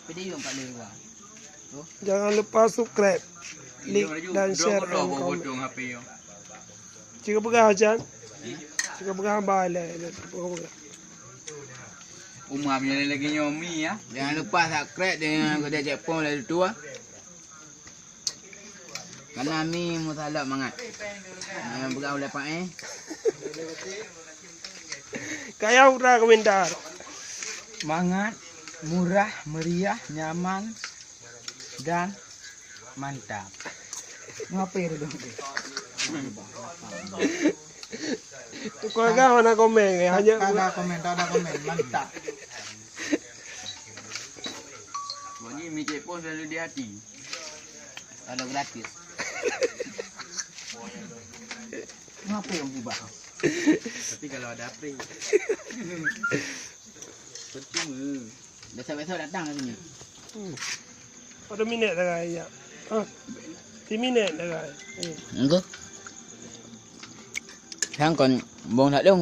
Video 45. Jangan lupa subscribe, like dan share dan komen. Jika pegang Jan, jika pegang balik, pegang. Umar punya lagi nyomi ya. Jangan lupa subscribe dengan kode Jepun dari tua. Karena mi mutalak mangat. Jangan pegang oleh Pak Kaya udah komentar. Mangat, murah, meriah, nyaman dan mantap. Ngapain dong? Itu kau kan mana komen ya? Hanya ada komen mantap. Ini mi Jepun selalu di hati. Kalau gratis. Ngapa yang ubah? Tapi kalau ada free. Percuma. Besok-besok datang ke sini. ada minit dah kaya. Di minit dah kaya. Enggak. Hang kon bong tak ada